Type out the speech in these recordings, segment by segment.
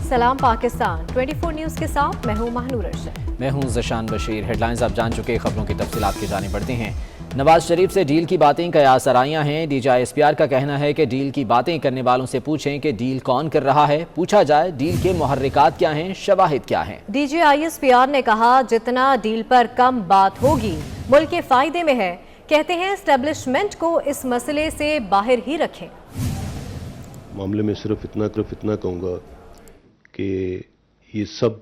सलाम पाकिस्तान 24 न्यूज़ के साथ मैं हूं महानूर अरशद। मैं हूं ज़शान बशीर। हेडलाइंस आप जान चुके, खबरों की तफसीलात की जाने पड़ती हैं। नवाज शरीफ से डील की बातें कयास आराइयां हैं। DGI-SPR का कहना है कि डील की बातें करने वालों से पूछें कि डील कौन कर रहा है। पूछा जाए डील के मुहर्रिकात क्या हैं, शवाहिद क्या हैं। DGI-SPR ने कहा जितना डील पर कम बात होगी मुल्क के फायदे में है। कहते हैं एस्टेब्लिशमेंट को इस मसले से बाहर ही रखें। मामले में सिर्फ इतना कहूँगा कि ये सब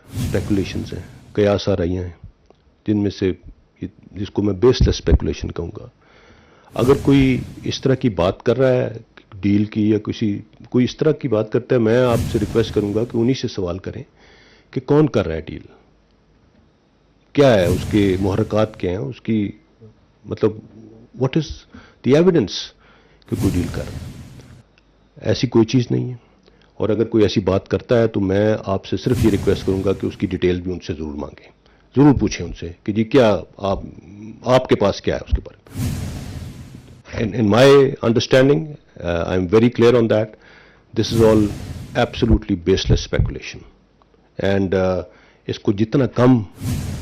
स्पेकुलेशंस हैं, कयास आराइयां हैं, जिनमें से जिसको मैं बेसलेस स्पेकुलेशन कहूँगा। अगर कोई इस तरह की बात कर रहा है डील की या कोई इस तरह की बात करता है, मैं आपसे रिक्वेस्ट करूँगा कि उन्हीं से सवाल करें कि कौन कर रहा है डील, क्या है उसके मुहर्रिकात क्या हैं, उसकी मतलब व्हाट इज़ द एविडेंस कि कोई डील कर रहा है। ऐसी कोई चीज़ नहीं है। और अगर कोई ऐसी बात करता है तो मैं आपसे सिर्फ ये रिक्वेस्ट करूंगा कि उसकी डिटेल भी उनसे ज़रूर मांगें, ज़रूर पूछें उनसे कि जी क्या आपके पास क्या है उसके बारे में। In my understanding I am very clear on that this is all absolutely baseless speculation and इसको जितना कम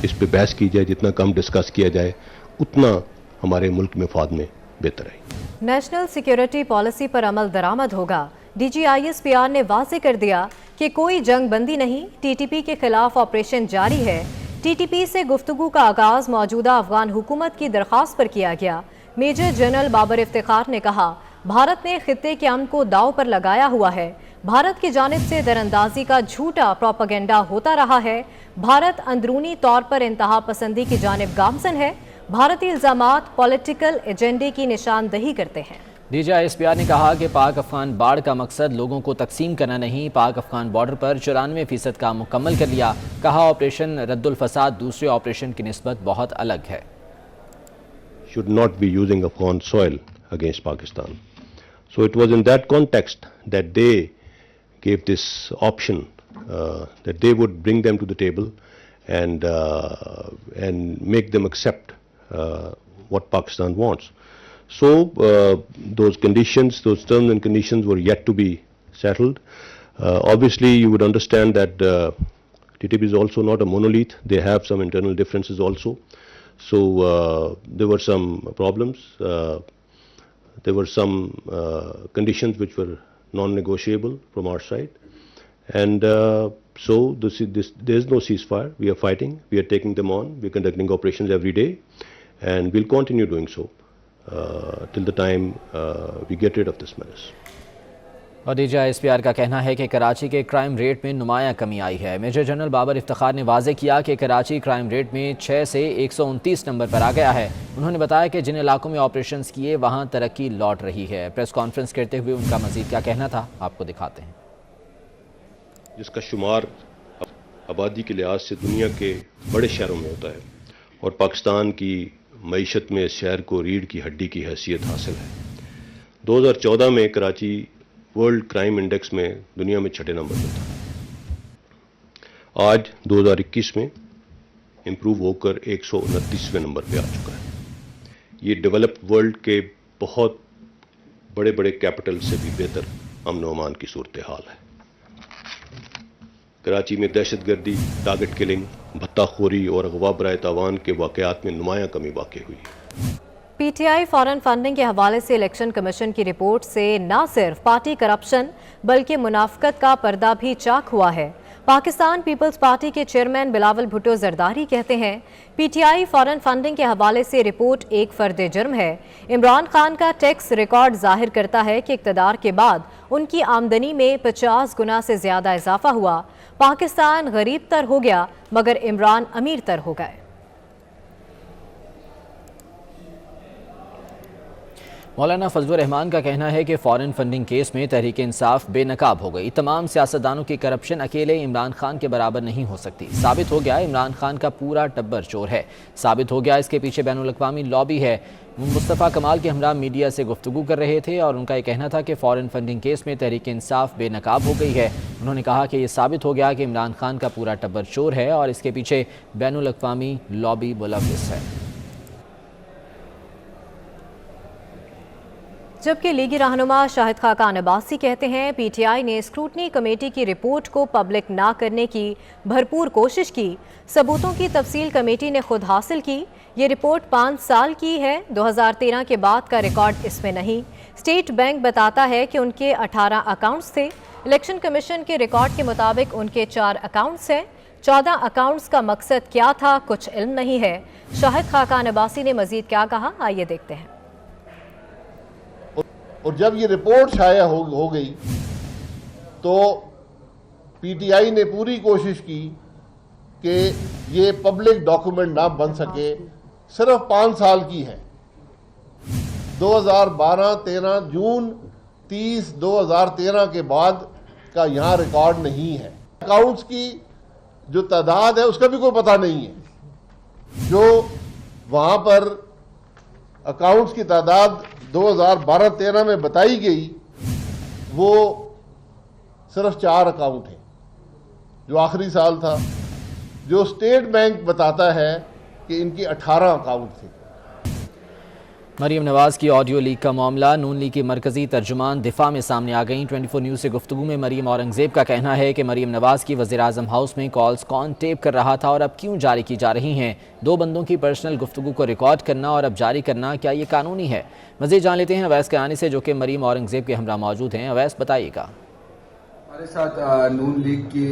इस पे बहस की जाए, जितना कम डिस्कस किया जाए, उतना हमारे मुल्क में फायदे में बेहतर है। नेशनल सिक्योरिटी पॉलिसी पर अमल दरामद होगा। DGI-SPR ने वाज़ेह कर दिया कि कोई जंग बंदी नहीं, TTP के खिलाफ ऑपरेशन जारी है। TTP से गुफ्तगू का आगाज मौजूदा अफगान हुकूमत की दरख्वास्त पर किया गया। मेजर जनरल बाबर इफ्तिखार ने कहा भारत ने खित्ते के अमन को दांव पर लगाया हुआ है। भारत की जानिब से दरअंदाजी का झूठा प्रोपेगेंडा होता रहा है। भारत अंदरूनी तौर पर इंतहा पसंदी की जानिब गामजन है। भारतीय इल्जामात पॉलिटिकल एजेंडे की निशानदही करते हैं। DGI-SPR ने कहा कि पाक अफगान बाढ़ का मकसद लोगों को तकसीम करना नहीं, पाक अफगान बॉर्डर पर 94% काम मुकम्मल कर लिया। कहा ऑपरेशन रद्दुल फसाद दूसरे ऑपरेशन की निस्बत बहुत अलग है। Should not be using Afghan soil against Pakistan. So it was in that context that they gave this option that they would bring them to the table and make them accept what Pakistan wants. So those conditions, those terms and conditions were yet to be settled. Obviously, you would understand that TTP is also not a monolith. They have some internal differences also. So there were some problems. There were some conditions which were non-negotiable from our side. And so there is no ceasefire. We are fighting. We are taking them on. We are conducting operations every day. And we'll continue doing so till the time we get rid of this menace. और DGI-SPR का कहना है कि कराची के crime rate में नुमायां कमी आई है। Major general Babar Iftikhar ने वाज़ेह किया कि कराची क्राइम रेट में 6 से 129 नंबर पर आ गया है। उन्होंने बताया कि जिन इलाकों में ऑपरेशंस किए वहां तरक्की लौट रही है। प्रेस कॉन्फ्रेंस करते हुए उनका मजीद क्या कहना था, आपको दिखाते हैं। जिसका शुमार आबादी के लिहाज से दुनिया के बड़े शहरों में होता है और पाकिस्तान की मईशत में इस शहर को रीढ़ की हड्डी की हैसियत हासिल है। 2014 में कराची वर्ल्ड क्राइम इंडेक्स में दुनिया में 6 नंबर पर था। आज 2021 में इम्प्रूव होकर 129वें नंबर पे आ चुका है। ये डेवलप्ड वर्ल्ड के बहुत बड़े बड़े कैपिटल से भी बेहतर अमन व अमान की सूरत हाल है। कराची में दहशतगर्दी, टारगेट किलिंग, भत्ताखोरी और अगवा बराए तावान के वाक़यात में नुमायां कमी वाक़ हुई। PTI फॉरेन फंडिंग के हवाले से इलेक्शन कमीशन की रिपोर्ट से न सिर्फ पार्टी करप्शन बल्कि मुनाफिकत का पर्दा भी चाक हुआ है। पाकिस्तान पीपल्स पार्टी के चेयरमैन बिलावल भुट्टो जरदारी कहते हैं PTI फॉरेन फंडिंग के हवाले से रिपोर्ट एक फर्द जुर्म है। इमरान खान का टैक्स रिकॉर्ड जाहिर करता है कि इक़्तिदार के बाद उनकी आमदनी में 50 गुना से ज़्यादा इजाफा हुआ। पाकिस्तान गरीब तर हो गया मगर इमरान अमीर तर हो गए। मौलाना फजलुर रहमान का कहना है कि फॉरेन फंडिंग केस में तहरीक इंसाफ बेनकाब हो गई। तमाम सियासतदानों की करप्शन अकेले इमरान खान के बराबर नहीं हो सकती। साबित हो गया इमरान खान का पूरा टब्बर चोर है। साबित हो गया इसके पीछे बैनुल अक़वामी लॉबी है। मुस्तफ़ा कमाल के हमरा मीडिया से गुफ्तगू कर रहे थे और उनका ये कहना था कि फॉरेन फंडिंग केस में तहरीक इंसाफ बेनकाब हो गई है। उन्होंने कहा कि ये साबित हो गया कि इमरान खान का पूरा टब्बर चोर है और इसके पीछे बैनुल अक़वामी लॉबी मुलव्विस है। जबकि लीगी रहनुमा शाहिद खाकान अब्बासी कहते हैं पीटीआई ने स्क्रूटनी कमेटी की रिपोर्ट को पब्लिक ना करने की भरपूर कोशिश की। सबूतों की तफसील कमेटी ने खुद हासिल की। ये रिपोर्ट 5 साल की है, 2013 के बाद का रिकॉर्ड इसमें नहीं। स्टेट बैंक बताता है कि उनके 18 अकाउंट्स थे। इलेक्शन कमीशन के रिकॉर्ड के मुताबिक उनके 4 अकाउंट्स हैं। 14 अकाउंट्स का मकसद क्या था कुछ इल्म नहीं है। शाहिद खाकान अब्बासी ने मजीद क्या कहा, आइए देखते हैं। और जब ये रिपोर्ट शाया हो गई तो पीटीआई ने पूरी कोशिश की कि ये पब्लिक डॉक्यूमेंट ना बन सके। सिर्फ 5 साल की है, 2012-13 जून 30 2013 के बाद का यहाँ रिकॉर्ड नहीं है। अकाउंट्स की जो तादाद है उसका भी कोई पता नहीं है। जो वहाँ पर अकाउंट्स की तादाद 2012-13 में बताई गई वो सिर्फ 4 अकाउंट हैं, जो आखिरी साल था। जो स्टेट बैंक बताता है कि इनकी 18 अकाउंट थे। मरीम नवाज की ऑडियो लीक का मामला, नून लीग की मरकजी तर्जुमान दिफा में सामने आ गई। 24 न्यूज़ से गुफ्तगू में मरीम औरंगजेब का कहना है कि मरीम नवाज की वज़ीर-ए-आज़म हाउस में कॉल्स कौन टेप कर रहा था और अब क्यों जारी की जा रही हैं। 2 बंदों की पर्सनल गुफ्तगू को रिकॉर्ड करना और अब जारी करना, क्या ये कानूनी है? मज़ीद जान लेते हैं अवैस कयानी से, जो कि मरीम औरंगजेब के हमरा मौजूद हैं। अवैस, बताइएगा। हमारे साथ नून लीग की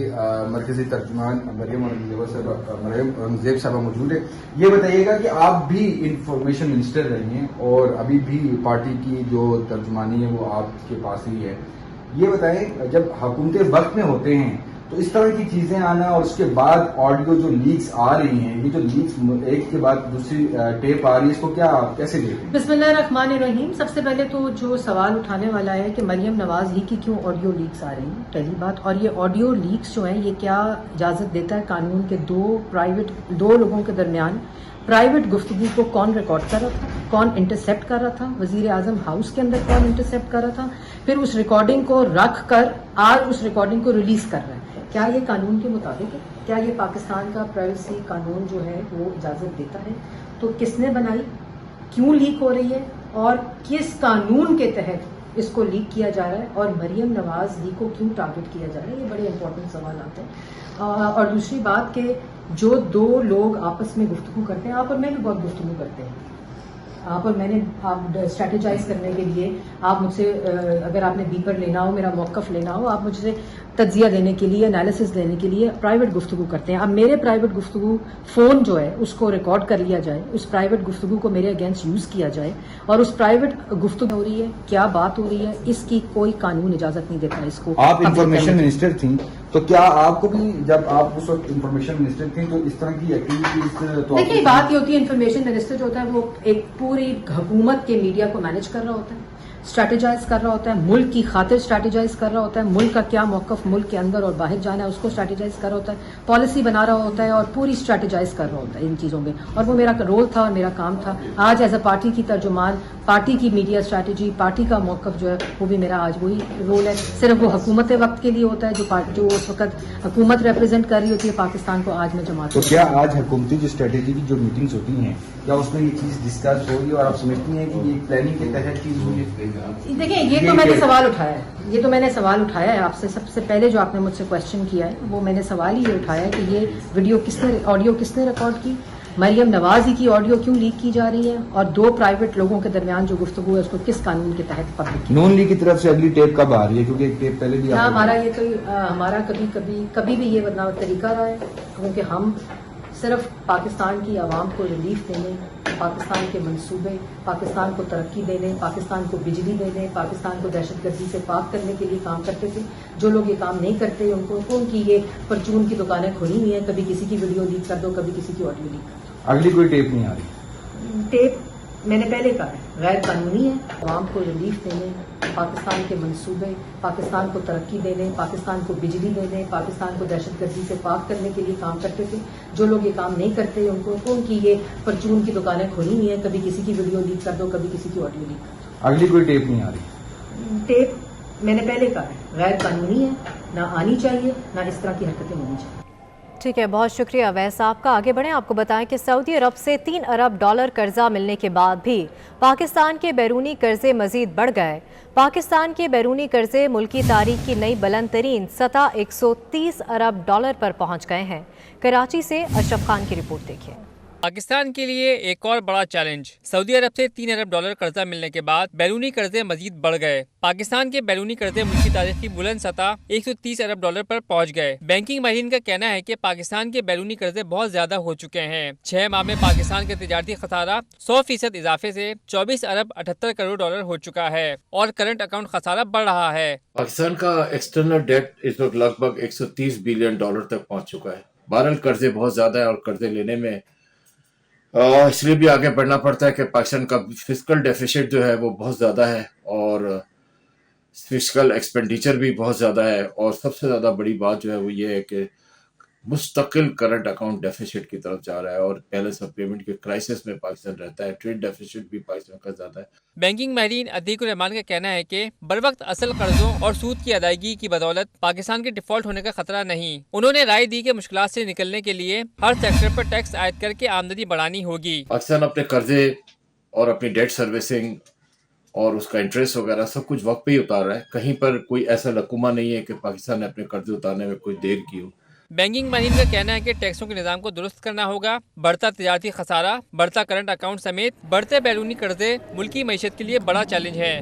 मरकजी तर्जुमान मरीम औरंगजेब साहबा मौजूद है। ये बताइएगा कि आप भी इंफॉर्मेशन मिनिस्टर रही हैं और अभी भी पार्टी की जो तर्जुमानी है वो आपके पास ही है। ये बताएं, जब हुकूमत वक्त में होते हैं तो इस तरह की चीजें आना और उसके बाद ऑडियो जो लीक्स आ रही हैं, ये जो लीक्स एक के बाद दूसरी टेप आ रही है, इसको क्या आप कैसे देखते हैं? बिस्मिल्लाहिर्रहमानिर्रहीम। सबसे पहले तो जो सवाल उठाने वाला है कि मरियम नवाज ही की क्यों ऑडियो लीक्स आ रही हैं, पहली बात। और ये ऑडियो लीक्स जो हैं ये क्या इजाजत देता है कानून के दो लोगों के दरमियान प्राइवेट गुफ्तगू को कौन रिकॉर्ड कर रहा था, कौन इंटरसेप्ट कर रहा था, वजीर-ए-आज़म हाउस के अंदर कौन इंटरसेप्ट कर रहा था, फिर उस रिकॉर्डिंग को रख कर आज उस रिकॉर्डिंग को रिलीज कर रहा है। क्या ये कानून के मुताबिक है? क्या ये पाकिस्तान का प्राइवेसी कानून जो है वो इजाजत देता है? तो किसने बनाई, क्यों लीक हो रही है और किस कानून के तहत इसको लीक किया जा रहा है और मरियम नवाज ली को क्यों टारगेट किया जा रहा है? ये बड़े इंपॉर्टेंट सवाल आते हैं। और दूसरी बात कि जो 2 लोग आपस में गुफ्तगू करते हैं, आप और मैं भी बहुत गुफ्तगू करते हैं, आप और मैंने, आप स्ट्रेटेजाइज करने के लिए आप मुझसे अगर आपने बीपर लेना हो, मेरा मौक़िफ़ लेना हो, आप मुझसे तज्जिया देने के लिए, एनालिसिस देने के लिए प्राइवेट गुफ्तगू करते हैं। अब मेरे प्राइवेट गुफ्तगू फ़ोन जो है उसको रिकॉर्ड कर लिया जाए, उस प्राइवेट गुफ्तगू को मेरे अगेंस्ट यूज़ किया जाए और उस प्राइवेट गुफ्तगू हो रही है, क्या बात हो रही है, इसकी कोई कानून इजाज़त नहीं देता इसको। आप इंफॉर्मेशन मिनिस्टर थी तो क्या आपको भी, जब आप उस वक्त इंफॉर्मेशन मिनिस्टर थी, तो इस तरह की एक्टिविटीज तो देखिए, बात ये होती है, इंफॉर्मेशन मिनिस्टर जो होता है वो एक पूरी हुकूमत के मीडिया को मैनेज कर रहा होता है, स्ट्रैटेजाइज कर रहा होता है, मुल्क की खातिर स्ट्रैटेजाइज कर रहा होता है, मुल्क का क्या मौक़िफ़ मुल्क के अंदर और बाहर जाना है उसको स्ट्रैटेजाइज कर रहा होता है, पॉलिसी बना रहा होता है और पूरी स्ट्रैटेजाइज कर रहा होता है इन चीज़ों में। और वो मेरा रोल था और मेरा काम था। आज एज अ पार्टी की तर्जुमान, पार्टी की मीडिया स्ट्रैटेजी, पार्टी का मौक़िफ़ जो है वो भी मेरा आज वही रोल है। सिर्फ वो हुकूमत वक्त के लिए होता है, जो उस वक्त हुकूमत रिप्रेजेंट कर रही होती है पाकिस्तान को। आज मैं जमात तो क्या आज हुकूमती जो स्ट्रेटेजी की जो मीटिंग्स होती हैं, क्या उसमें ये चीज डिस्कस होगी और आप समझती हैं कि ये प्लानिंग के तहत चीज हुई? देखिए, ये तो मैंने सवाल उठाया है, ये तो मैंने सवाल उठाया है आपसे। सबसे पहले जो आपने मुझसे क्वेश्चन किया है वो मैंने सवाल ही ये उठाया है कि ये ऑडियो किसने रिकॉर्ड की, मरियम नवाज ही की ऑडियो क्यों लीक की जा रही है और 2 प्राइवेट लोगों के दरमियान जो गुफ्तगू है उसको किस कानून के तहत पब्लिक की। नून लीग की तरफ से अगली टेप कब आ रही है? क्योंकि एक टेप पहले भी हमारा ये तो हमारा कभी भी ये बदलाव तरीका रहा है, क्योंकि हम सिर्फ पाकिस्तान की आवाम को रिलीफ देने, पाकिस्तान के मंसूबे, पाकिस्तान को तरक्की देने, पाकिस्तान को बिजली देने, पाकिस्तान को दहशतगर्दी से पाक करने के लिए काम करते थे। जो लोग ये काम नहीं करते उनकी ये परचून की दुकानें खुली हुई हैं, कभी किसी की वीडियो लीक कर दो, कभी किसी की ऑडियो लीक कर दो। अगली कोई टेप नहीं आ रही? टेप मैंने पहले कहा है गैर कानूनी है। आवाम को रिलीफ देने, पाकिस्तान के मंसूबे, पाकिस्तान को तरक्की देने, पाकिस्तान को बिजली देने, पाकिस्तान को दहशतगर्दी से पाक करने के लिए काम करते थे। जो लोग ये काम नहीं करते उनकी ये परचून की दुकानें खुली हुई हैं, कभी किसी की वीडियो लीक कर दो, कभी किसी की ऑडियो लीक कर दो। अगली कोई टेप नहीं आ रही? टेप मैंने पहले कहा है गैर कानूनी है, ना आनी चाहिए, ना इस तरह की हरकतें होनी चाहिए। ٹھیک ہے، بہت شکریہ اویس آپ کا۔ آگے بڑھیں، آپ کو بتائیں کہ سعودی عرب سے $3 ارب قرضہ ملنے کے بعد بھی پاکستان کے بیرونی قرضے مزید بڑھ گئے۔ پاکستان کے بیرونی قرضے ملکی تاریخ کی نئی بلند ترین سطح $130 ارب پر پہنچ گئے ہیں۔ کراچی سے اشرف خان کی رپورٹ دیکھیں۔ پاکستان کے لیے ایک اور بڑا چیلنج، سعودی عرب سے $3 ارب قرضہ ملنے کے بعد بیرونی قرضے مزید بڑھ گئے۔ پاکستان کے بیرونی قرضے ملکی تاریخ کی بلند سطح $130 ارب پر پہنچ گئے۔ بینکنگ ماہرین کا کہنا ہے کہ پاکستان کے بیرونی قرضے بہت زیادہ ہو چکے ہیں۔ 6 ماہ میں پاکستان کا تجارتی خسارہ 100% اضافے سے $24 ارب 78 کروڑ ہو چکا ہے اور کرنٹ اکاؤنٹ خسارہ بڑھ رہا ہے۔ پاکستان کا ایکسٹرنل ڈیٹ اس وقت لگ بھگ $130 بلین تک پہنچ چکا ہے۔ بہرحال قرضے بہت زیادہ ہے اور قرضے لینے میں اس لیے بھی آگے بڑھنا پڑتا ہے کہ پاکستان کا فسکل ڈیفیسٹ جو ہے وہ بہت زیادہ ہے اور فسکل ایکسپینڈیچر بھی بہت زیادہ ہے، اور سب سے زیادہ بڑی بات جو ہے وہ یہ ہے کہ مستقل کرنٹ اکاؤنٹ ڈیفیسٹ کی طرف جا رہا ہے اور بیلنس آف پیمنٹ کے کرائسس میں پاکستان رہتا ہے۔ ٹریڈ ڈیفیسٹ بھی پاکستان کا زیادہ ہے۔ بینکنگ ماہرین عتیق الرحمان کا کہنا ہے کہ بروقت اصل قرضوں اور سود کی ادائیگی کی بدولت پاکستان کے ڈیفالٹ ہونے کا خطرہ نہیں۔ انہوں نے رائے دی کہ مشکلات سے نکلنے کے لیے ہر سیکٹر پر ٹیکس عائد کر کے آمدنی بڑھانی ہوگی۔ پاکستان اپنے قرضے اور اپنی ڈیٹ سروسنگ اور اس کا انٹرسٹ وغیرہ سب کچھ وقت پہ ہی اتار رہا ہے۔ کہیں پر کوئی ایسا لقمہ نہیں ہے کہ پاکستان نے اپنے قرضے اتارنے میں کوئی دیر کی ہو۔ بینکنگ ماہرین کا کہنا ہے کہ ٹیکسوں کے نظام کو درست کرنا ہوگا۔ بڑھتا تجارتی خسارہ، بڑھتا کرنٹ اکاؤنٹ سمیت بڑھتے بیرونی قرضے ملکی معیشت کے لیے بڑا چیلنج ہے۔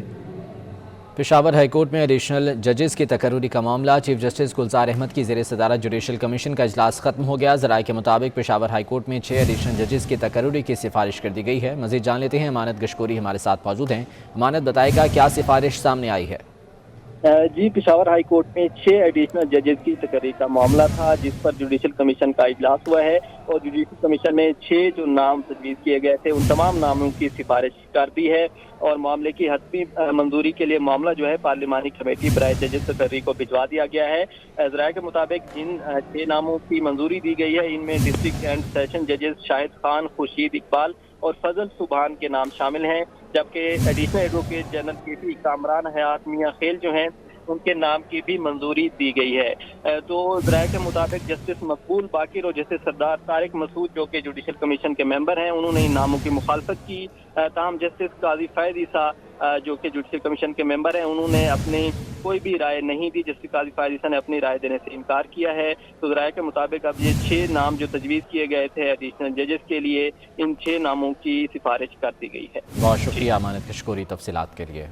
پشاور ہائی کورٹ میں ایڈیشنل ججز کی تقرری کا معاملہ، چیف جسٹس گلزار احمد کی زیر صدارت جوڈیشل کمیشن کا اجلاس ختم ہو گیا۔ ذرائع کے مطابق پشاور ہائی کورٹ میں 6 ایڈیشنل ججز کی تقرری کی سفارش کر دی گئی ہے۔ مزید جان لیتے ہیں، امانت گشکوری ہمارے ساتھ موجود ہیں۔ امانت بتائے گا کیا سفارش سامنے آئی ہے؟ جی، پشاور ہائی کورٹ میں 6 ایڈیشنل ججز کی تقرری کا معاملہ تھا جس پر جوڈیشل کمیشن کا اجلاس ہوا ہے، اور جوڈیشل کمیشن نے 6 جو نام تجویز کیے گئے تھے ان تمام ناموں کی سفارش کر دی ہے، اور معاملے کی حتمی منظوری کے لیے معاملہ جو ہے پارلیمانی کمیٹی برائے ججز تقرری کو بھجوا دیا گیا ہے۔ ذرائع کے مطابق جن 6 ناموں کی منظوری دی گئی ہے ان میں ڈسٹرکٹ اینڈ سیشن ججز شاہد خان، خورشید اقبال اور فضل سبحان کے نام شامل ہیں، جبکہ ایڈیشنل ایڈوکیٹ جنرل کے پی کامران حیات میاں خیل جو ہیں ان کے نام کی بھی منظوری دی گئی ہے۔ تو ذرائع کے مطابق جسٹس مقبول باقر اور جسٹس سردار طارق مسعود جو کہ جوڈیشل کمیشن کے ممبر ہیں انہوں نے ان ناموں کی مخالفت کی، تاہم جسٹس قاضی فائد عیسیٰ جو کہ جوڈیشل کمیشن کے ممبر ہیں انہوں نے اپنی کوئی بھی رائے نہیں دی۔ جسٹس قاضی فائد عیسیٰ نے اپنی رائے دینے سے انکار کیا ہے۔ تو ذرائع کے مطابق اب یہ 6 نام جو تجویز کیے گئے تھے ایڈیشنل ججز کے لیے، ان 6 ناموں کی سفارش کر دی گئی ہے۔ بہت شکریہ امانت گشکوری تفصیلات کے لیے۔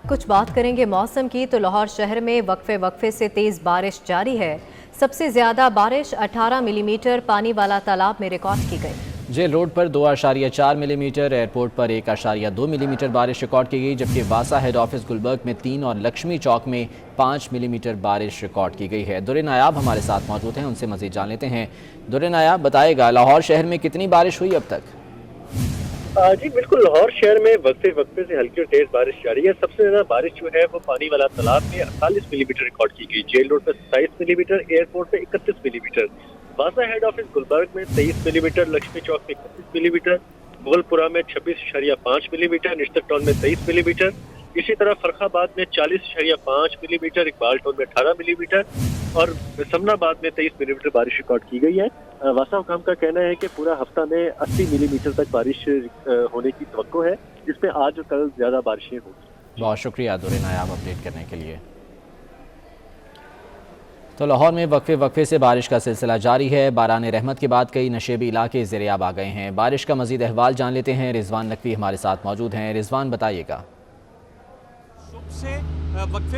کچھ بات کریں گے موسم کی، تو لاہور شہر میں وقفے سے تیز بارش جاری ہے۔ سب سے زیادہ بارش 18 ملی میٹر پانی والا تالاب میں ریکارڈ کی گئی۔ جیل روڈ پر 2.4 ملی میٹر، ایئرپورٹ پر 1.2 ملی میٹر بارش ریکارڈ کی گئی، جبکہ واسا ہیڈ آفس گلبرگ میں 3 اور لکشمی چوک میں 5 ملی میٹر بارش ریکارڈ کی گئی ہے۔ در نایاب ہمارے ساتھ موجود ہیں، ان سے مزید جان لیتے ہیں۔ در نایاب بتائے گا لاہور شہر میں کتنی بارش ہوئی اب تک؟ جی بالکل، لاہور شہر میں وقفے سے ہلکی اور تیز بارش جاری ہے۔ سب سے زیادہ بارش جو ہے وہ پانی والا تالاب میں 48 ملی میٹر ریکارڈ کی گئی، جیل روڈ پہ 27 ملی میٹر، ایئرپورٹ پہ 31 ملی میٹر، واسا ہیڈ آفس گلبرگ میں 23 ملی میٹر، لکشمی چوک میں 31 ملی میٹر، مغل پورہ میں 26.5 ملی میٹر، نشتر ٹاؤن میں 23 ملی میٹر، اسی طرح فرخ آباد میں 40.5 ملی میٹر، اقبال ٹاؤن میں 18 ملی میٹر اور سمنا آباد میں 23 ملی میٹر بارش ریکارڈ کی گئی ہے۔ واسا حکام کا کہنا ہے کہ پورا ہفتہ میں 80 ملی میٹر تک بارش ہونے کی توقع ہے، جس میں آج اور کل زیادہ بارشیں ہوں گی۔ بہت شکریہ در نایاب اپڈیٹ کرنے کے لیے۔ تو لاہور میں وقفے سے بارش کا سلسلہ جاری ہے۔ باران رحمت کے بعد کئی نشیبی علاقے زیریاب آ گئے ہیں۔ بارش کا مزید احوال جان لیتے ہیں، رضوان نقوی ہمارے ساتھ موجود ہیں۔ رضوان بتائیے گا۔ سے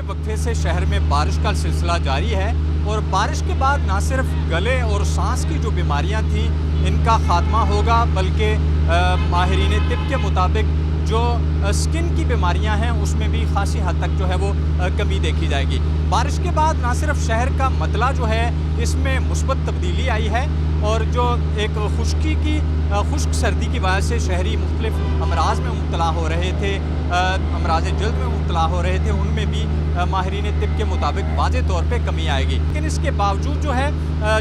وقفے سے شہر میں بارش کا سلسلہ جاری ہے، اور بارش کے بعد نہ صرف گلے اور سانس کی جو بیماریاں تھیں ان کا خاتمہ ہوگا، بلکہ ماہرین طب کے مطابق جو سکن کی بیماریاں ہیں اس میں بھی خاصی حد تک جو ہے وہ کمی دیکھی جائے گی۔ بارش کے بعد نہ صرف شہر کا مطلع جو ہے اس میں مثبت تبدیلی آئی ہے، اور جو ایک خشک سردی کی وجہ سے شہری مختلف امراض میں مبتلا ہو رہے تھے، امراض جلد میں مبتلا ہو رہے تھے، ان میں بھی ماہرین طب کے مطابق واضح طور پہ کمی آئے گی۔ لیکن اس کے باوجود جو ہے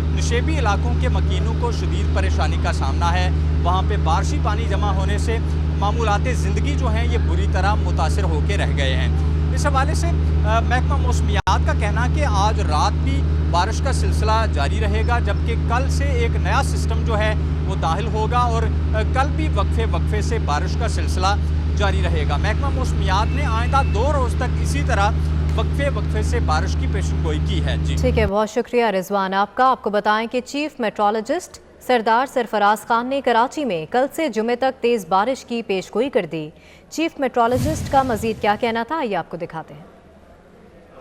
نشیبی علاقوں کے مکینوں کو شدید پریشانی کا سامنا ہے۔ وہاں پہ بارشی پانی جمع ہونے سے معمولات زندگی جو ہیں یہ بری طرح متاثر ہو کے رہ گئے ہیں۔ इस हवाले से महकमा मौसमियात का कहना है कि आज रात भी बारिश का सिलसिला जारी रहेगा, जबकि कल से एक नया सिस्टम जो है वो दाखिल होगा और कल भी वक्फे वक्फे से बारिश का सिलसिला जारी रहेगा। महकमा मौसमियात ने आइंदा 2 रोज़ तक इसी तरह वक्फे वक्फे से बारिश की पेशगोई की है। जी ठीक है, बहुत शुक्रिया रिजवान आपका। आपको बताएं कि चीफ मेट्रोलॉजिस्ट सरदार सरफराज खान ने कराची में कल से जुमे तक तेज़ बारिश की पेशगोई कर दी। चीफ मेट्रोलॉजिस्ट का मज़ीद क्या कहना था, ये आपको दिखाते हैं।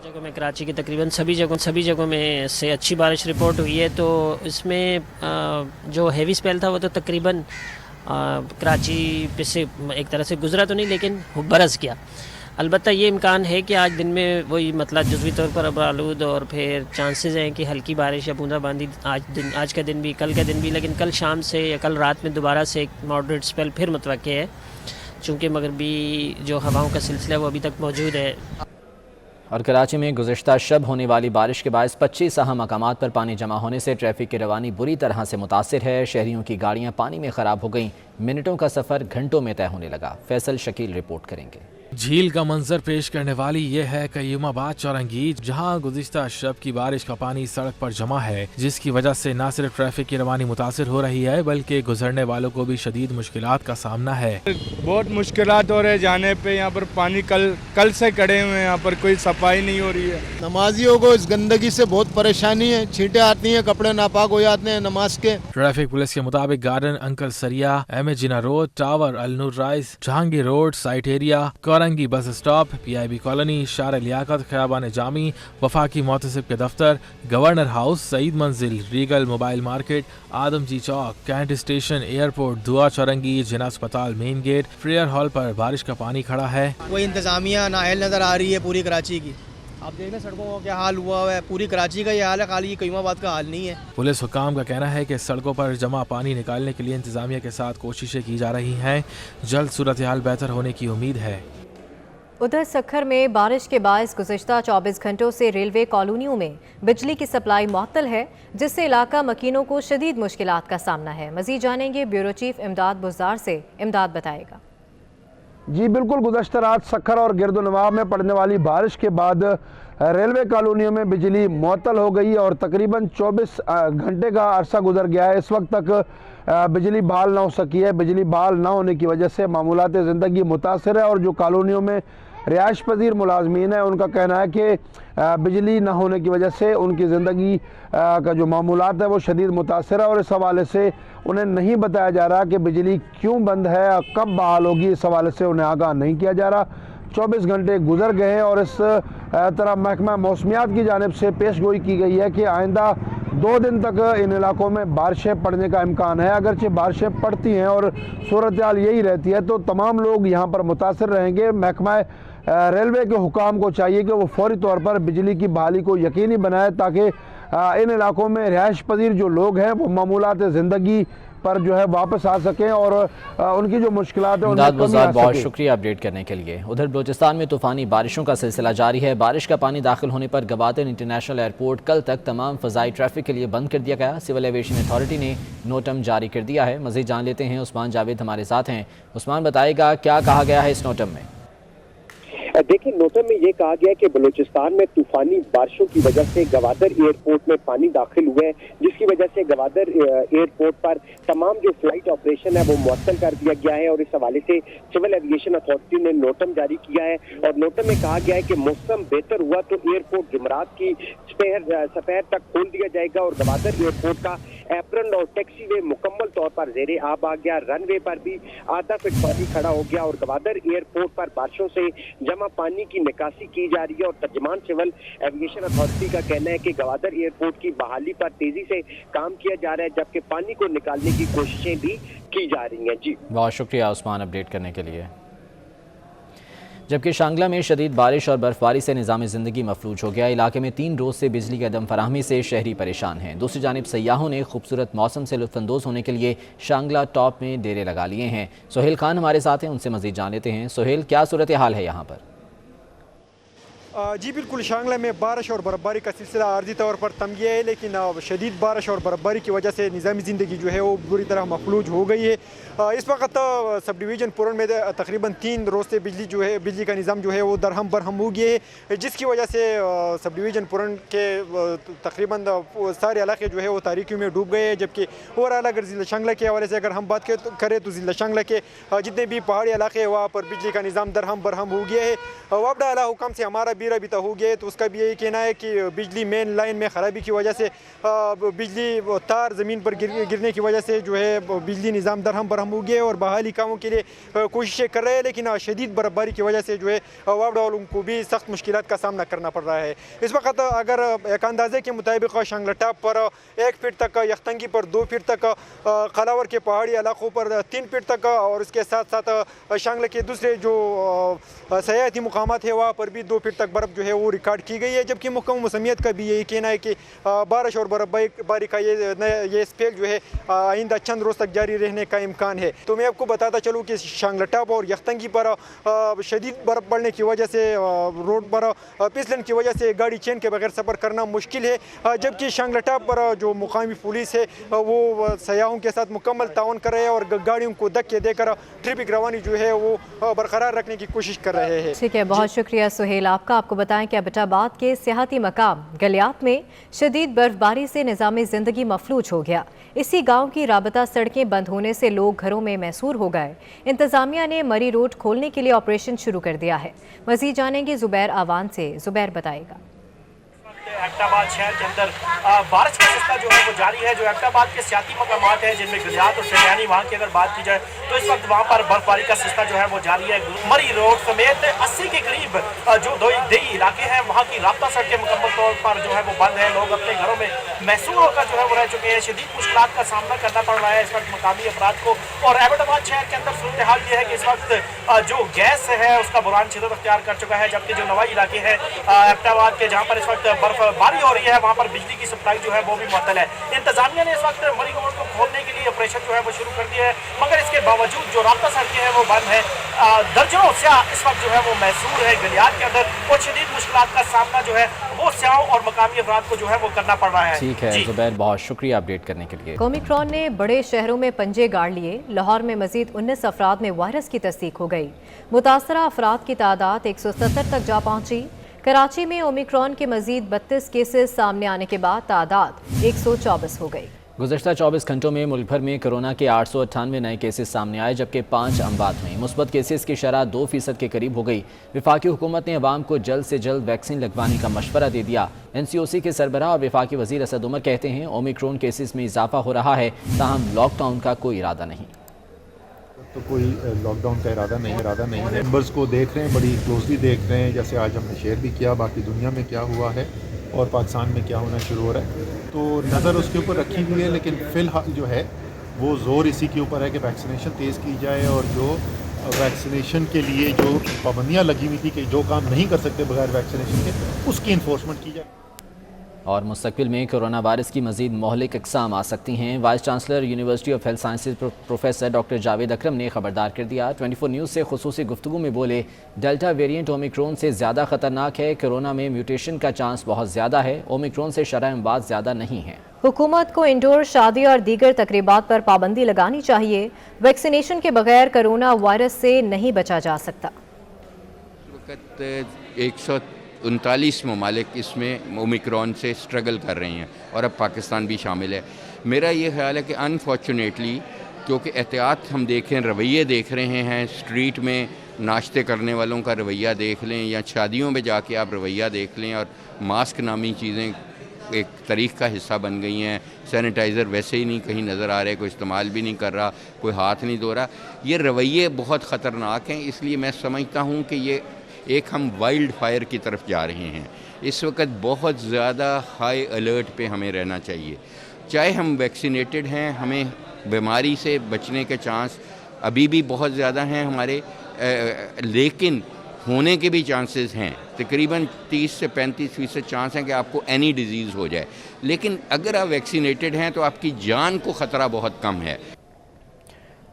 जगहों में कराची के तकरीबन सभी जगहों में से अच्छी बारिश रिपोर्ट हुई है। तो इसमें जो हेवी स्पेल था वो तो तकरीबन कराची पे से एक तरह से गुजरा तो नहीं, लेकिन बरस गया। अलबत्ता ये इम्कान है कि आज दिन में वही मतलब जुज़वी तौर पर अबरालूद और फिर चांसेस हैं कि हल्की बारिश या बूंदाबांदी आज का दिन भी, कल का दिन भी, लेकिन कल शाम से या कल रात में दोबारा से एक मॉडरेट स्पेल फिर मुतवक्के है, चूँकि मगरबी जो हवाओं का सिलसिला है वो अभी तक मौजूद है। और कराची में गुज़श्ता शब होने वाली बारिश के बायस 25 अहम मकामात पर पानी जमा होने से ट्रैफिक की रवानी बुरी तरह से मुतासिर है। शहरियों की गाड़ियाँ पानी में ख़राब हो गईं, मिनटों का सफ़र घंटों में तय होने लगा। फैसल शकील रिपोर्ट करेंगे। झील का मंजर पेश करने वाली ये है कयूमाबाद चौरंगी, जहां गुज़िश्ता शब की बारिश का पानी सड़क पर जमा है, जिसकी वजह से न सिर्फ ट्रैफिक की रवानी मुतासिर हो रही है बल्कि गुजरने वालों को भी शदीद मुश्किलात का सामना है। बहुत मुश्किलात हो रहे हैं जाने पे। यहाँ पर पानी कल से खड़े हुए हैं, यहाँ पर कोई सफाई नहीं हो रही है। नमाजियों को इस गंदगी से बहुत परेशानी है, छींटे आती हैं, कपड़े नापाक हो जाते हैं नमाज के। ट्रैफिक पुलिस के मुताबिक garden uncle Saria, M A Jinnah road, tower, Alnoor rice, Jahangir road, site area, Korangi bus stop, PIB colony, शार लियाकत, खयाबान जामी, वफाकी मोहतसिब के दफ्तर, गवर्नर हाउस, सईद मंजिल, रीगल मोबाइल मार्केट, आदमजी चौक, कैंट स्टेशन, एयरपोर्ट, दुआ चौरंगी, जिना अस्पताल मेन गेट, प्रेयर हॉल पर बारिश का पानी खड़ा है। कोई इंतजामिया नाअहल नजर आ रही है पूरी कराची की। आप देख लें सड़कों का क्या हाल हुआ है, पूरी कराची का ये हाल है, खाली कयूमाबाद का हाल नहीं है। पुलिस हुकाम का कहना है कि सड़कों पर जमा पानी निकालने के लिए इंतजामिया के साथ कोशिशें की जा रही हैं। जल्द सूरत हाल बेहतर होने की उम्मीद है। उधर सखर में बारिश के बायस गुज़श्ता 24 घंटों से रेलवे कॉलोनियों में बिजली की सप्लाई मुअत्तल है, जिससे इलाका मकीनों को शदीद मुश्किलात का सामना है। मज़ीद जानेंगे ब्यूरो चीफ इमदाद बुज़दार से। इमदाद बताएगा। जी बिल्कुल, गुज़श्ता रात सखर और गिरदोनवाब में पड़ने वाली बारिश के बाद रेलवे कॉलोनियों में बिजली मुअत्तल हो गई और तकरीबन 24 घंटे का अरसा गुजर गया है। इस वक्त तक बिजली बहाल ना हो सकी है। बिजली बहाल ना होने की वजह से मामूलात ज़िंदगी मुतासर है और जो कॉलोनियों में रिहाइश पजीर मुलाजमीन है उनका कहना है कि बिजली न होने की वजह से उनकी ज़िंदगी का जो मामूलात है वो शदीद मुतासर है और इस हवाले से उन्हें नहीं बताया जा रहा कि बिजली क्यों बंद है, कब बहाल होगी, इस हवाले से उन्हें आगाह नहीं किया जा रहा। 24 घंटे गुजर गए हैं और इस तरह महकमा मौसमियात की जानिब से पेश गोई की गई है कि आइंदा 2 दिन तक इन इलाकों में बारिशें पड़ने का इम्कान है। अगरचे बारिशें पड़ती हैं और सूरत हाल यही रहती है तो तमाम लोग यहाँ पर मुतासर रहेंगे। महकमा रेलवे के हुकाम को चाहिए कि वो फौरी तौर पर बिजली की बहाली को यकीनी बनाए ताकि इन इलाकों में रिहाइश पजीर जो लोग हैं वो मामूलात ज़िंदगी पर जो है वापस आ सकें और उनकी जो मुश्किलात है उनमें कमी आ सके। बहुत शुक्रिया अपडेट करने के लिए। उधर बलूचिस्तान में तूफानी बारिशों का सिलसिला जारी है। बारिश का पानी दाखिल होने पर गवादर इंटरनेशनल एयरपोर्ट कल तक तमाम फ़ज़ाई ट्रैफिक के लिए बंद कर दिया गया। सिविल एविएशन अथॉरिटी ने नोटम जारी कर दिया है। मज़ीद जान लेते हैं, उस्मान जावेद हमारे साथ हैं। उस्मान बताएगा क्या कहा गया है इस नोटम में। देखिए, नोटम में ये कहा गया है कि बलूचिस्तान में तूफानी बारिशों की वजह से गवादर एयरपोर्ट में पानी दाखिल हुए हैं, जिसकी वजह से गवादर एयरपोर्ट पर तमाम जो फ्लाइट ऑपरेशन है वो मुअत्तल कर दिया गया है और इस हवाले से सिविल एविएशन अथॉरिटी ने नोटम जारी किया है और नोटम में कहा गया है कि मौसम बेहतर हुआ तो एयरपोर्ट जुमरात की सपहर तक खोल दिया जाएगा और गवादर एयरपोर्ट का एप्रन और टैक्सी वे मुकम्मल तौर पर ज़ेरे आब आ गया। रनवे पर भी आधा फीट पानी खड़ा हो गया और गवादर एयरपोर्ट पर बारिशों से जमा पानी की निकासी की जा रही है और तर्जमान सिविल एविएशन अथॉरिटी का कहना है कि गवादर एयरपोर्ट की बहाली पर तेजी से काम किया जा रहा है, जबकि पानी को निकालने की कोशिशें भी की जा रही हैं। जी बहुत शुक्रिया उस्मान अपडेट करने के लिए। जबकि शांगला में शदीद बारिश और बर्फबारी से निज़ाम ज़िंदगी मफलूज हो गया। इलाके में 3 रोज़ से बिजली की अदम फराहमी से शहरी परेशान हैं। दूसरी जानिब सयाहों ने खूबसूरत मौसम से लुत्फ़अंदोज़ होने के लिए शांगला टॉप में डेरे लगा लिए हैं। सोहेल खान हमारे साथ हैं, उनसे मज़ीद जान लेते हैं। सोहेल, क्या सूरत हाल है यहाँ पर? जी बिल्कुल, शांगला में बारिश और बर्फबारी का सिलसिला आर्जी तौर पर थम गया है, लेकिन शदीद बारिश और बर्फबारी की वजह से निज़ामी ज़िंदगी जो है वो बुरी तरह मफलूज हो गई है। इस वक्त सब डिवीज़न पुरन में तकरीबन 3 रोज़ से बिजली का निज़ाम जो है वो दरहम बरहम हो गया है, जिसकी वजह से सब डिवीज़न पुरन के तकरीबन सारे इलाके जो है वो तारीकियों में डूब गए हैं। जबकि ओवरऑल अगर ज़िला शांगला के हवाले से अगर हम बात करें तो ज़िला शांगला के जितने भी पहाड़ी इलाके हैं वहाँ पर बिजली का निज़ाम दरहम बरहम हो गया है। वापडा आला हुकाम से हमारा बीरा बीता हो गया है, तो उसका भी यही कहना है कि बिजली मेन लाइन में ख़राबी की वजह से बिजली तार ज़मीन पर गिरने की वजह से जो है बिजली निज़ाम दरहम बरहम हो गया है और बहाली कामों के लिए कोशिशें कर रहे हैं, लेकिन शदीद बर्फबारी की वजह से जो है वापडा वालों को भी सख्त मुश्किलात का सामना करना पड़ रहा है। इस वक्त अगर एक अंदाजे के मुताबिक शांगला टॉप पर 1 फीट तक, यख्तंगी पर 2 फीट तक, खलावर के पहाड़ी इलाकों पर 3 फीट तक और इसके साथ साथ शांगला के दूसरे जो सयाहती मुकामात है वहाँ पर भी 2 फीट तक बर्फ़ जो है वो रिकॉर्ड की गई है। जबकि महकमा मौसमियत का भी यही कहना है कि बारिश और बर्फबारी का ये स्पेल जो है आइंदा चंद रोज़ तक जारी रहने का इम्कान है। तो मैं आपको बताता चलूँ कि शांगला टॉप और यख्तंगी पर शदीद बर्फ़ पड़ने की वजह से रोड पर फिसलन की वजह से गाड़ी चेन के बगैर सफ़र करना मुश्किल है, जबकि शांगला टॉप पर जो मुकामी पुलिस है वो सयाहों के साथ मुकम्मल ताउन कर रहे हैं और गाड़ियों को धक्के देकर ट्रैफिक रवानी जो है वो बरकरार रखने की कोशिश कर रहे हैं। ठीक है, बहुत शुक्रिया सुहेल आपका। आपको बताएं कि एबटाबाद के सियाहती मकाम गलियात में शदीद बर्फबारी से निज़ामी ज़िंदगी मफलूज हो गया। इसी गांव की राबता सड़कें बंद होने से लोग घरों में मैसूर हो गए। इंतज़ामिया ने मरी रोड खोलने के लिए ऑपरेशन शुरू कर दिया है। मज़ीद जानेंगे ज़ुबैर आवान से। ज़ुबैर बताएगा। एबटाबाद शहर के अंदर बारिश का सिलसिला जो है वो जारी है। जो एबटाबाद के सियाती मकामात हैं जिनमें गलियात और शरियानी, वहाँ की अगर बात की जाए तो इस वक्त वहाँ पर बर्फबारी का सिलसिला जो है वो जारी है। मरी रोड समेत 80 के करीब जो देही इलाके हैं वहाँ की रास्ता सड़कें मुकम्मल तौर पर जो है वो बंद है। लोग अपने घरों में मैसूर होकर जो है वो रह चुके हैं। शदीद मुश्किलात का सामना करना पड़ रहा है इस वक्त मकामी अफराद को। और एबटाबाद शहर के अंदर सूरत हाल ये है कि इस वक्त जो गैस है उसका बुरान शिद्दत अख्तियार कर चुका है, जबकि जो नवाई इलाके हैं एबटाबाद के जहाँ पर इस वक्त बर्फबारी हो रही है वहाँ पर बिजली की सप्लाई जो है वो भी मुअत्तल है। इंतजामिया ने इस वक्त मरी रोड को खोलने के लिए ऑपरेशन जो है वो शुरू कर दिया है, मगर इसके बावजूद जो रास्ता सड़कें हैं वो बंद है। दर्जनों स्याह इस वक्त जो है वो मैसूर है गलियात के अंदर और शदीद मुश्किलात का सामना जो है वो स्याहों और मकामी अफराद को जो है वो करना पड़ रहा है। ठीक है ज़ुबैर, बहुत शुक्रिया अपडेट करने के लिए। ओमिक्रॉन ने बड़े शहरों में पंजे गाड़ लिए। लाहौर में मजीद 19 अफराद में वायरस की तस्दीक हो गई। मुतासरा अफराद की तादाद 170 तक जा पहुंची। कराची में ओमिक्रॉन के मजीद 32 केसेस सामने आने के बाद तादाद 124 हो गई। गुज़श्ता 24 घंटों में मुल्क भर में कोरोना के 898 नए केसेस सामने आए, जबकि 5 अमवात हुई। मुस्बत केसेस की शरह 2% के करीब हो गई। वफाकी हुकूमत ने अवाम को जल्द से जल्द वैक्सीन लगवाने का मशवरा दे दिया। NCOC के सरबराह और वफाकी वज़ीर असद उमर कहते हैं ओमिक्रॉन केसेस में इजाफा हो रहा है, ताहम लॉकडाउन का कोई इरादा नहीं। तो कोई लॉकडाउन का इरादा नहीं है। नंबर्स को देख रहे हैं, बड़ी क्लोजली देख रहे हैं, जैसे आज हमने शेयर भी किया बाकी दुनिया में क्या हुआ है और पाकिस्तान में क्या होना शुरू हो रहा है, तो नज़र उसके ऊपर रखी हुई है। लेकिन फ़िलहाल जो है वो ज़ोर इसी के ऊपर है कि वैक्सीनेशन तेज़ की जाए और जो वैक्सीनेशन के लिए जो पाबंदियाँ लगी हुई थी कि जो काम नहीं कर सकते बगैर वैक्सीनेशन के, उसकी इन्फोर्समेंट की जाए। और मुस्तकबिल में कोरोना वायरस की मज़ीद मोहलिक इक़साम आ सकती हैं। Vice chancellor university of health sciences professor doctor Javed Akram ने खबरदार कर दिया। 24 न्यूज़ से खुसूसी गुफ्तगू में बोले, डेल्टा वेरिएंट ओमिक्रॉन से ज़्यादा ख़तरनाक है। कोरोना में म्यूटेशन का चांस बहुत ज़्यादा है। ओमिक्रॉन से शरह अमवात ज़्यादा नहीं है। हुकूमत को इंडोर शादी और दीगर तकरीबात पर पाबंदी लगानी चाहिए। वैक्सीनेशन के बगैर कोरोना वायरस से नहीं बचा जा सकता। 139 ममालिक इसमें ओमिक्रॉन से स्ट्रगल कर रहे हैं और अब पाकिस्तान भी शामिल है। मेरा ये ख्याल है कि अनफॉर्चुनेटली क्योंकि एहतियात हम देखें, रवैये देख रहे हैं, स्ट्रीट में नाश्ते करने वालों का रवैया देख लें या शादियों में जाके आप रवैया देख लें, और मास्क नामी चीज़ें एक तारीख़ का हिस्सा बन गई हैं। सैनिटाइज़र वैसे ही नहीं कहीं नज़र आ रहे, कोई इस्तेमाल भी नहीं कर रहा, कोई हाथ नहीं धो रहा। ये रवैये बहुत ख़तरनाक हैं। इसलिए मैं समझता हूँ कि ये एक हम वाइल्ड फायर की तरफ जा रहे हैं। इस वक्त बहुत ज़्यादा हाई अलर्ट पे हमें रहना चाहिए। चाहे हम वैक्सीनेटेड हैं, हमें बीमारी से बचने के चांस अभी भी बहुत ज़्यादा हैं हमारे, लेकिन होने के भी चांसेस हैं। तकरीबन 30 से 35% चांस है कि आपको एनी डिजीज़ हो जाए, लेकिन अगर आप वैक्सीनेटेड हैं तो आपकी जान को ख़तरा बहुत कम है।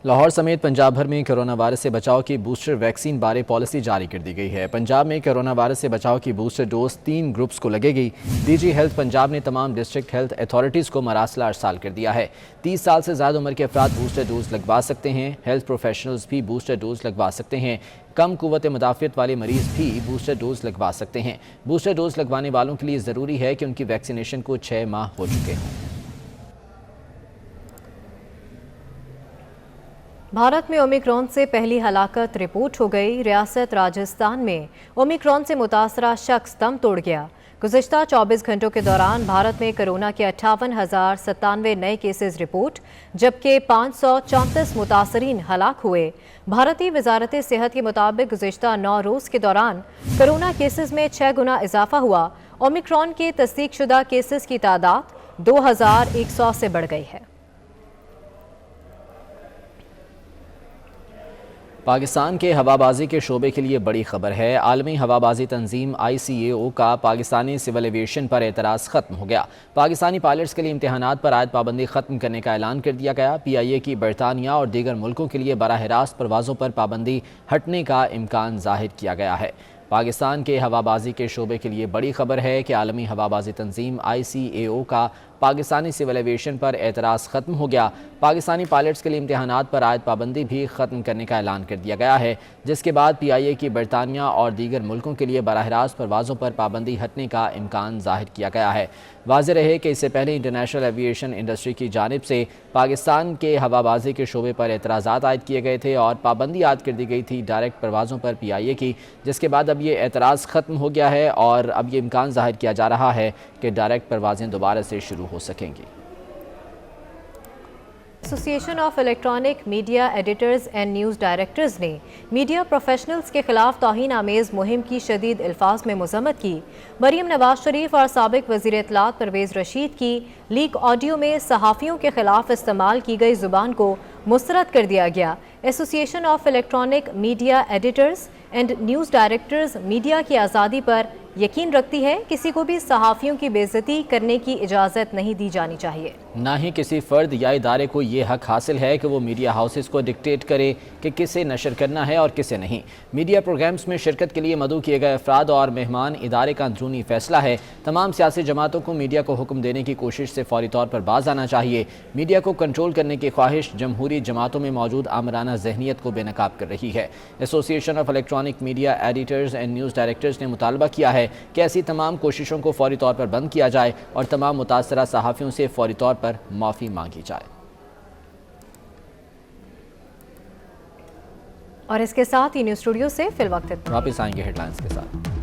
لاہور سمیت پنجاب بھر میں کرونا وائرس سے بچاؤ کی بوسٹر ویکسین بارے پالیسی جاری کر دی گئی ہے۔ پنجاب میں کرونا وائرس سے بچاؤ کی بوسٹر ڈوز 3 گروپس کو لگے گی۔ ڈی جی ہیلتھ پنجاب نے تمام ڈسٹرکٹ ہیلتھ اتھارٹیز کو مراسلہ ارسال کر دیا ہے۔ 30 سال سے زائد عمر کے افراد بوسٹر ڈوز لگوا سکتے ہیں۔ ہیلتھ پروفیشنلز بھی بوسٹر ڈوز لگوا سکتے ہیں۔ کم قوت مدافعت والے مریض بھی بوسٹر ڈوز لگوا سکتے ہیں۔ بوسٹر ڈوز لگوانے والوں کے لیے ضروری ہے کہ ان کی ویکسینیشن کو 6 ماہ ہو چکے ہوں۔ بھارت میں اومیکرون سے پہلی ہلاکت رپورٹ ہو گئی۔ ریاست راجستھان میں اومیکرون سے متاثرہ شخص دم توڑ گیا۔ گزشتہ 24 گھنٹوں کے دوران بھارت میں کرونا کے 58,097 نئے کیسز رپورٹ، جبکہ 534 متاثرین ہلاک ہوئے۔ بھارتی وزارت صحت کے مطابق گزشتہ 9 روز کے دوران کرونا کیسز میں 6 گنا اضافہ ہوا۔ اومیکرون کے تصدیق شدہ کیسز کی تعداد 2100 سے بڑھ گئی ہے۔ پاکستان کے ہوابازی کے شعبے کے لیے بڑی خبر ہے۔ عالمی ہوابازی تنظیم ICAO کا پاکستانی سول ایویشن پر اعتراض ختم ہو گیا۔ پاکستانی پائلٹس کے لیے امتحانات پر عائد پابندی ختم کرنے کا اعلان کر دیا گیا۔ PIA کی برطانیہ اور دیگر ملکوں کے لیے براہ راست پروازوں پر پابندی ہٹنے کا امکان ظاہر کیا گیا ہے۔ پاکستان کے ہوابازی کے شعبے کے لیے بڑی خبر ہے کہ عالمی ہوابازی تنظیم ICAO کا پاکستانی سول ایویشن پر اعتراض ختم ہو گیا۔ پاکستانی پائلٹس کے لیے امتحانات پر عائد پابندی بھی ختم کرنے کا اعلان کر دیا گیا ہے، جس کے بعد PIA کی برطانیہ اور دیگر ملکوں کے لیے براہ راست پروازوں پر پابندی ہٹنے کا امکان ظاہر کیا گیا ہے۔ واضح رہے کہ اس سے پہلے انٹرنیشنل ایویشن انڈسٹری کی جانب سے پاکستان کے ہوابازی کے شعبے پر اعتراضات عائد کیے گئے تھے اور پابندی عائد کر دی گئی تھی ڈائریکٹ پروازوں پر PIA کی، جس کے بعد اب یہ اعتراض ختم ہو گیا ہے اور اب یہ امکان ظاہر کیا جا رہا ہے کہ ڈائریکٹ پروازیں دوبارہ سے شروع ہو سکیں گی۔ ایسوسی ایشن of electronic media editors and news directors نے میڈیا پروفیشنلز کے خلاف توہین آمیز مہم کی شدید الفاظ میں مذمت کی۔ مریم نواز شریف اور سابق وزیر اطلاعات پرویز رشید کی لیک آڈیو میں صحافیوں کے خلاف استعمال کی گئی زبان کو مسترد کر دیا گیا۔ ایسوسی ایشن of electronic media editors and news directors media کی آزادی پر یقین رکھتی ہے، کسی کو بھی صحافیوں کی بے عزتی کرنے کی اجازت نہیں دی جانی چاہیے۔ نہ ہی کسی فرد یا ادارے کو یہ حق حاصل ہے کہ وہ میڈیا ہاؤسز کو ڈکٹیٹ کرے کہ کسے نشر کرنا ہے اور کسے نہیں۔ میڈیا پروگرامز میں شرکت کے لیے مدعو کیے گئے افراد اور مہمان ادارے کا اندرونی فیصلہ ہے۔ تمام سیاسی جماعتوں کو میڈیا کو حکم دینے کی کوشش سے فوری طور پر باز آنا چاہیے۔ میڈیا کو کنٹرول کرنے کی خواہش جمہوری جماعتوں میں موجود آمرانہ ذہنیت کو بے نقاب کر رہی ہے۔ ایسوسی ایشن of electronic media editors and news directors نے مطالبہ کیا ہے کہ ایسی تمام کوششوں کو فوری طور پر بند کیا جائے اور تمام متاثرہ صحافیوں سے فوری طور پر معافی مانگی جائے۔ اور اس کے ساتھ ہی نیوز اسٹوڈیو سے فی الوقت واپس آئیں گے ہیڈ لائنز کے ساتھ۔